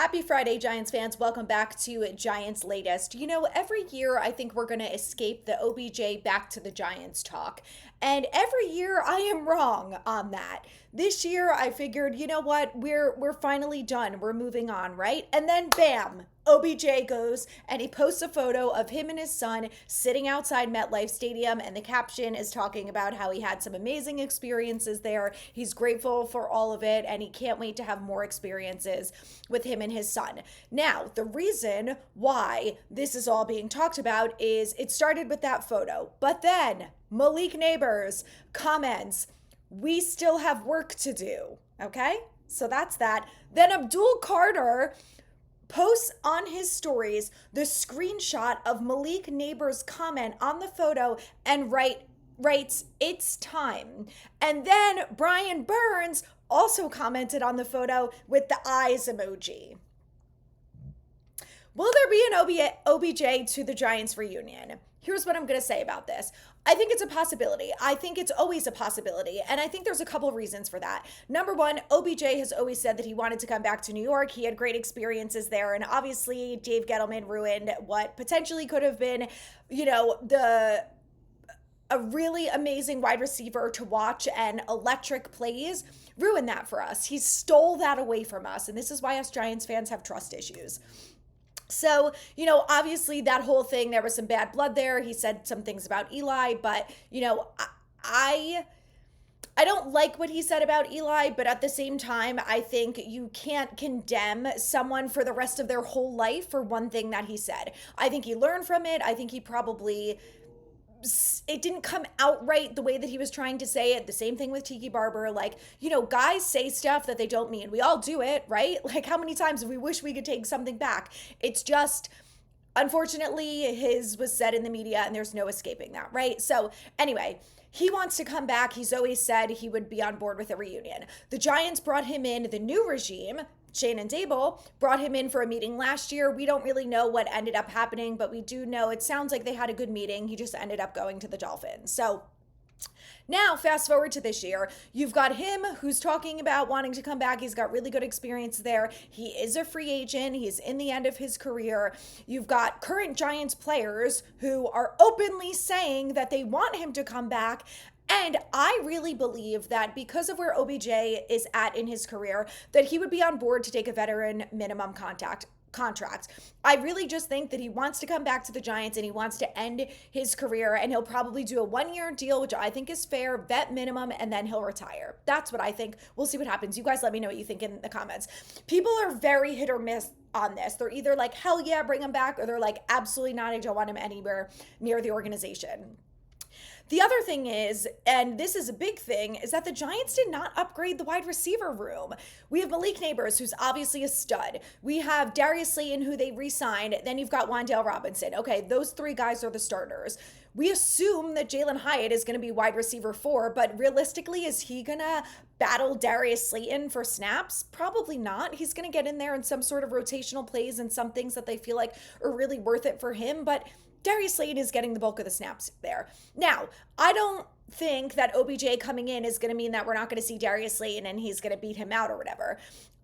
Happy Friday, Giants fans. Welcome back to Giants Latest. Every year I think we're going to escape the OBJ back to the Giants talk. And every year I am wrong on that. This year I figured, you know what? We're finally done. We're moving on, right? And then bam, OBJ goes and he posts a photo of him and his son sitting outside MetLife Stadium, and the caption is talking about how he had some amazing experiences there. He's grateful for all of it and he can't wait to have more experiences with him and his son. Now, the reason why this is all being talked about is it started with that photo, but then Malik Neighbors comments, "We still have work to do." Okay? So that's that. Then Abdul Carter posts on his stories the screenshot of Malik Neighbors' comment on the photo and writes, "It's time." And then Brian Burns also commented on the photo with the eyes emoji. Will there be an OBJ to the Giants reunion? Here's what I'm going to say about this. I think it's a possibility. I think it's always a possibility. And I think there's a couple of reasons for that. Number one, OBJ has always said that he wanted to come back to New York. He had great experiences there. And obviously, Dave Gettleman ruined what potentially could have been, a really amazing wide receiver to watch and electric plays. Ruined that for us. He stole that away from us. And this is why us Giants fans have trust issues. So, obviously that whole thing, there was some bad blood there. He said some things about Eli, but, I don't like what he said about Eli, but at the same time, I think you can't condemn someone for the rest of their whole life for one thing that he said. I think he learned from it. I think it didn't come out right the way that he was trying to say it. The same thing with Tiki Barber. Guys say stuff that they don't mean. We all do it, right? Like, how many times we wish we could take something back? It's just, unfortunately, his was said in the media and there's no escaping that, right? So anyway, he wants to come back. He's always said he would be on board with a reunion. The Giants brought him in, the new regime, Shane and Dable, brought him in for a meeting last year. We don't really know what ended up happening, but we do know it sounds like they had a good meeting. He just ended up going to the Dolphins. So now, fast forward to this year, you've got him who's talking about wanting to come back. He's got really good experience there. He is a free agent. He's in the end of his career. You've got current Giants players who are openly saying that they want him to come back. And I really believe that because of where OBJ is at in his career, that he would be on board to take a veteran minimum contract. I really just think that he wants to come back to the Giants and he wants to end his career, and he'll probably do a 1-year deal, which I think is fair, vet minimum, and then he'll retire. That's what I think. We'll see what happens. You guys let me know what you think in the comments. People are very hit or miss on this. They're either like, hell yeah, bring him back, or they're like, absolutely not, I don't want him anywhere near the organization. The other thing is, and this is a big thing, is that the Giants did not upgrade the wide receiver room. We have Malik Neighbors, who's obviously a stud. We have Darius Slayton, who they re-signed. Then you've got Wan'Dale Robinson. Okay, those three guys are the starters. We assume that Jalen Hyatt is going to be wide receiver 4, but realistically, is he going to battle Darius Slayton for snaps? Probably not. He's going to get in there in some sort of rotational plays and some things that they feel like are really worth it for him, but Darius Slayton is getting the bulk of the snaps there. Now, I don't think that OBJ coming in is going to mean that we're not going to see Darius Slayton and he's going to beat him out or whatever.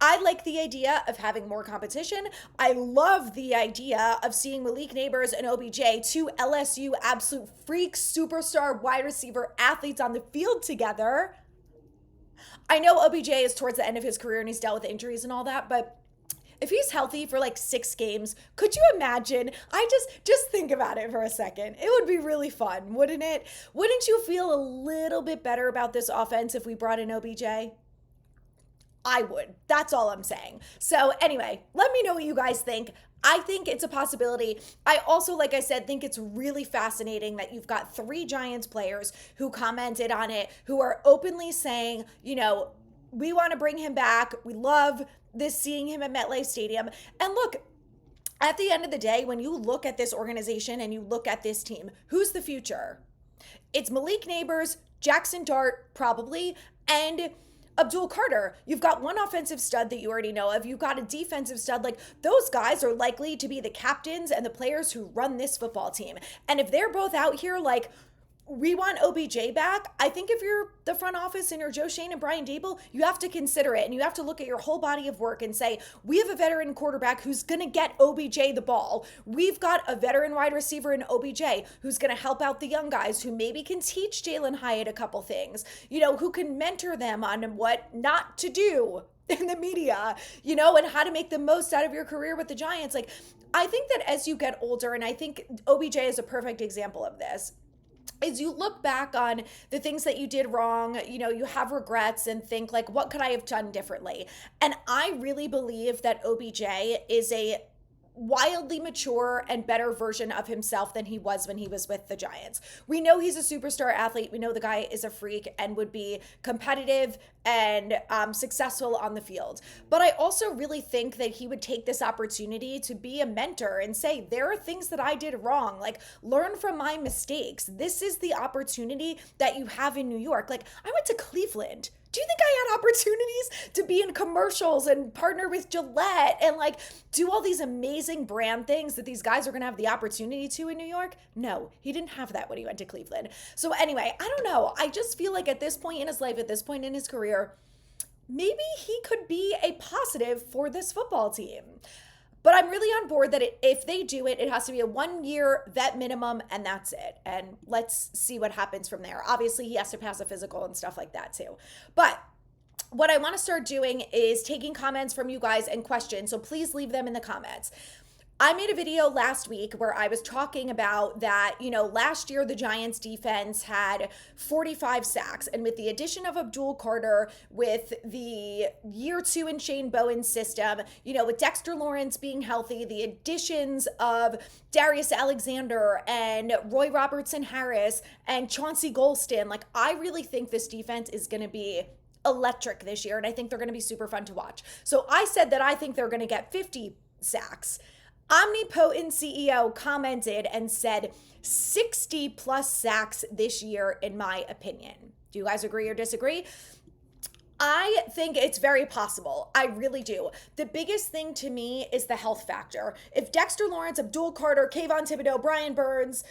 I like the idea of having more competition. I love the idea of seeing Malik Neighbors and OBJ, two LSU absolute freak superstar wide receiver athletes on the field together. I know OBJ is towards the end of his career and he's dealt with injuries and all that, but if he's healthy for like 6 games, could you imagine? Just think about it for a second. It would be really fun, wouldn't it? Wouldn't you feel a little bit better about this offense if we brought in OBJ? I would. That's all I'm saying. So anyway, let me know what you guys think. I think it's a possibility. I also, like I said, think it's really fascinating that you've got 3 Giants players who commented on it, who are openly saying, we want to bring him back. We love seeing him at MetLife Stadium. And look, at the end of the day, when you look at this organization and you look at this team, who's the future? It's Malik Neighbors, Jackson Dart, probably, and Abdul Carter. You've got one offensive stud that you already know of. You've got a defensive stud. Like, those guys are likely to be the captains and the players who run this football team. And if they're both out here, like, we want OBJ back. I think if you're the front office and you're Joe Shane and Brian Dable, you have to consider it and you have to look at your whole body of work and say, we have a veteran quarterback who's going to get OBJ the ball. We've got a veteran wide receiver in OBJ who's going to help out the young guys, who maybe can teach Jalen Hyatt a couple things, who can mentor them on what not to do in the media, and how to make the most out of your career with the Giants. Like, I think that as you get older, and I think OBJ is a perfect example of this, is you look back on the things that you did wrong, you have regrets and think like, what could I have done differently? And I really believe that OBJ is a wildly mature and better version of himself than he was when he was with the Giants. We know he's a superstar athlete. We know the guy is a freak and would be competitive and successful on the field. But I also really think that he would take this opportunity to be a mentor and say, there are things that I did wrong. Like, learn from my mistakes. This is the opportunity that you have in New York. Like, I went to Cleveland. Do you think I had opportunities to be in commercials and partner with Gillette and like do all these amazing brand things that these guys are going to have the opportunity to in New York? No, he didn't have that when he went to Cleveland. So anyway, I don't know. I just feel like at this point in his life, at this point in his career, maybe he could be a positive for this football team. But I'm really on board that if they do it, it has to be a 1-year vet minimum, and that's it. And let's see what happens from there. Obviously, he has to pass a physical and stuff like that too. But what I want to start doing is taking comments from you guys and questions. So please leave them in the comments. I made a video last week where I was talking about that, last year the Giants defense had 45 sacks. And with the addition of Abdul Carter, with the year 2 in Shane Bowen's system, with Dexter Lawrence being healthy, the additions of Darius Alexander and Roy Robertson Harris and Chauncey Golston, like, I really think this defense is going to be electric this year. And I think they're going to be super fun to watch. So I said that I think they're going to get 50 sacks. Omnipotent CEO commented and said 60 plus sacks this year, in my opinion. Do you guys agree or disagree? I think it's very possible. I really do. The biggest thing to me is the health factor. If Dexter Lawrence, Abdul Carter, Kayvon Thibodeau, Brian Burns,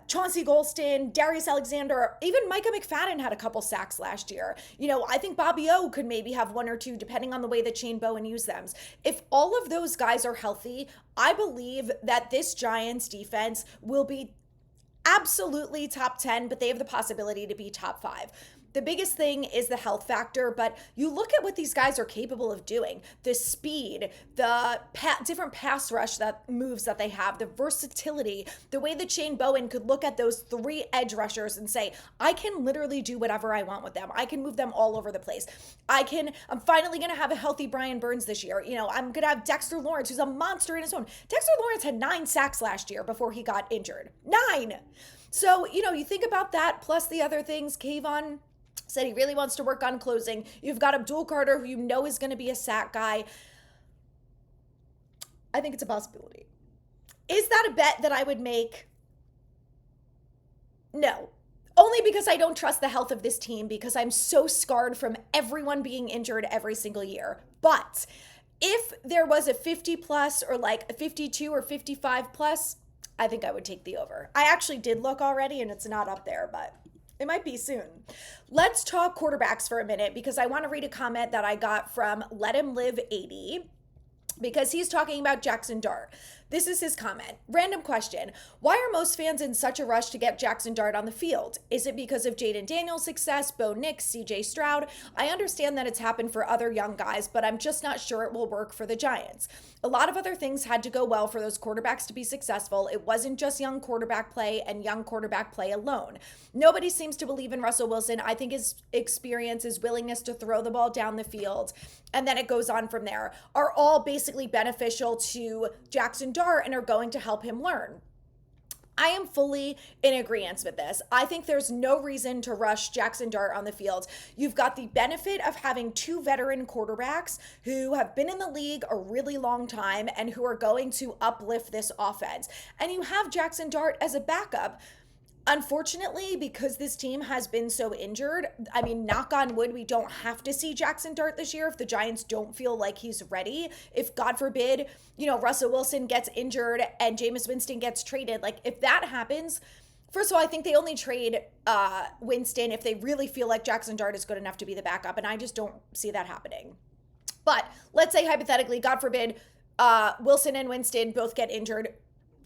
Chauncey Golston, Darius Alexander, even Micah McFadden had a couple sacks last year. I think Bobby O could maybe have 1 or 2, depending on the way that Shane Bowen used them. If all of those guys are healthy, I believe that this Giants defense will be absolutely top 10, but they have the possibility to be top 5. The biggest thing is the health factor, but you look at what these guys are capable of doing. The speed, the different pass rush moves that they have, the versatility, the way that Shane Bowen could look at those 3 edge rushers and say, I can literally do whatever I want with them. I can move them all over the place. I'm finally going to have a healthy Brian Burns this year. I'm going to have Dexter Lawrence, who's a monster in his own. Dexter Lawrence had 9 sacks last year before he got injured. 9! So, you think about that, plus the other things. Kayvon said he really wants to work on closing. You've got Abdul Carter, who is going to be a sack guy. I think it's a possibility. Is that a bet that I would make? No. Only because I don't trust the health of this team, because I'm so scarred from everyone being injured every single year. But if there was a 50 plus or like a 52 or 55 plus, I think I would take the over. I actually did look already and it's not up there, but it might be soon. Let's talk quarterbacks for a minute, because I want to read a comment that I got from Let Him Live 80, because he's talking about Jackson Dart. This is his comment. Random question. Why are most fans in such a rush to get Jackson Dart on the field? Is it because of Jaden Daniels' success, Bo Nix, CJ Stroud? I understand that it's happened for other young guys, but I'm just not sure it will work for the Giants. A lot of other things had to go well for those quarterbacks to be successful. It wasn't just young quarterback play and young quarterback play alone. Nobody seems to believe in Russell Wilson. I think his experience, his willingness to throw the ball down the field, and then it goes on from there, are all basically beneficial to Jackson Dart and are going to help him learn. I am fully in agreement with this. I think there's no reason to rush Jackson Dart on the field. You've got the benefit of having 2 veteran quarterbacks who have been in the league a really long time and who are going to uplift this offense. And you have Jackson Dart as a backup. Unfortunately, because this team has been so injured, I mean, knock on wood, we don't have to see Jackson Dart this year if the Giants don't feel like he's ready. If, God forbid, Russell Wilson gets injured and Jameis Winston gets traded, like if that happens, First of all, I think they only trade Winston if they really feel like Jackson Dart is good enough to be the backup, and I just don't see that happening. But let's say hypothetically, God forbid, Wilson and Winston both get injured.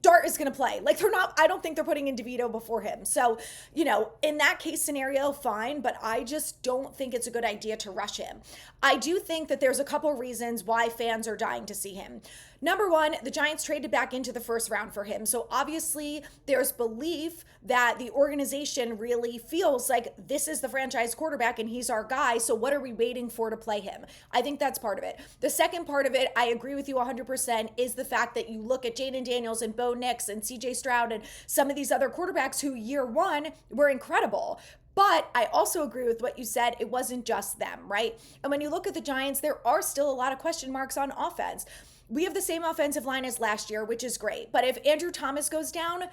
Dart is going to play. Like they're not, I don't think they're putting in DeVito before him. So, in that case scenario, fine, but I just don't think it's a good idea to rush him. I do think that there's a couple reasons why fans are dying to see him. Number one, the Giants traded back into the first round for him. So obviously there's belief that the organization really feels like this is the franchise quarterback and he's our guy. So what are we waiting for to play him? I think that's part of it. The second part of it, I agree with you 100%, is the fact that you look at Jaden Daniels and Bo Nix and CJ Stroud and some of these other quarterbacks who year one were incredible. But I also agree with what you said. It wasn't just them, right? And when you look at the Giants, there are still a lot of question marks on offense. We have the same offensive line as last year, which is great. But if Andrew Thomas goes down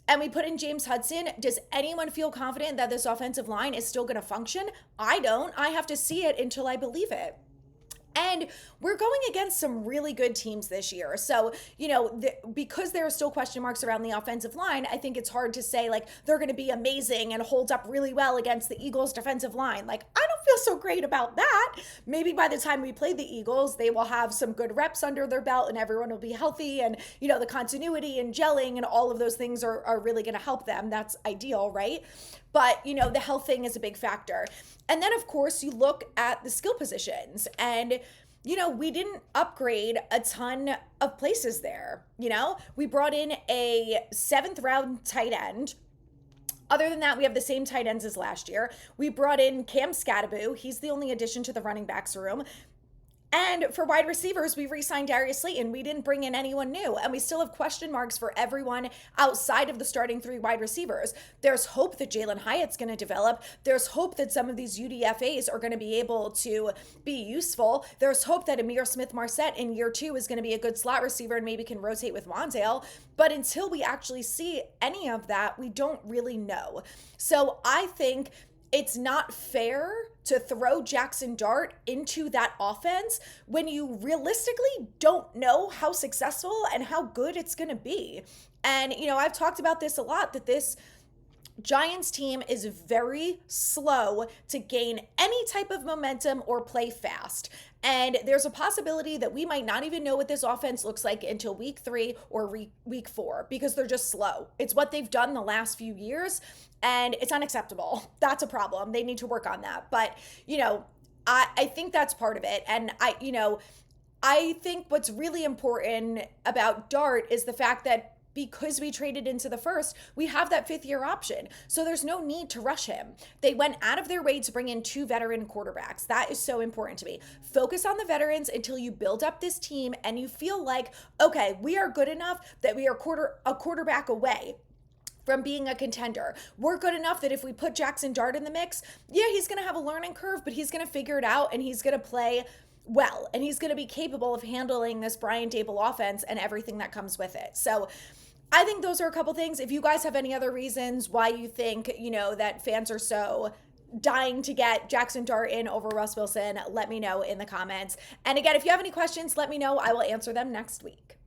and we put in James Hudson, does anyone feel confident that this offensive line is still going to function? I don't. I have to see it until I believe it. And we're going against some really good teams this year. So, because there are still question marks around the offensive line, I think it's hard to say like they're going to be amazing and hold up really well against the Eagles' defensive line. Like, I don't feel so great about that. Maybe by the time we play the Eagles, they will have some good reps under their belt and everyone will be healthy. And, the continuity and gelling and all of those things are really going to help them. That's ideal, right? But, the health thing is a big factor. And then, of course, you look at the skill positions and, we didn't upgrade a ton of places there. We brought in a 7th round tight end. Other than that, we have the same tight ends as last year. We brought in Cam Scattaboo. He's the only addition to the running backs room. And for wide receivers, we re-signed Darius Slayton. We didn't bring in anyone new. And we still have question marks for everyone outside of the starting 3 wide receivers. There's hope that Jalen Hyatt's going to develop. There's hope that some of these UDFAs are going to be able to be useful. There's hope that Amir Smith-Marset in year 2 is going to be a good slot receiver and maybe can rotate with Wandale. But until we actually see any of that, we don't really know. So I think it's not fair to throw Jackson Dart into that offense when you realistically don't know how successful and how good it's going to be. And, I've talked about this a lot, that this Giants team is very slow to gain any type of momentum or play fast. And there's a possibility that we might not even know what this offense looks like until week 3 or week 4 because they're just slow. It's what they've done the last few years and it's unacceptable. That's a problem. They need to work on that. But, I think that's part of it. And I think what's really important about Dart is the fact that because we traded into the first, we have that 5th-year option. So there's no need to rush him. They went out of their way to bring in 2 veteran quarterbacks. That is so important to me. Focus on the veterans until you build up this team and you feel like, okay, we are good enough that we are a quarterback away from being a contender. We're good enough that if we put Jackson Dart in the mix, yeah, he's going to have a learning curve, but he's going to figure it out and he's going to play well. And he's going to be capable of handling this Brian Dable offense and everything that comes with it. So I think those are a couple things. If you guys have any other reasons why you think, that fans are so dying to get Jackson Dart in over Russ Wilson, let me know in the comments. And again, if you have any questions, let me know. I will answer them next week.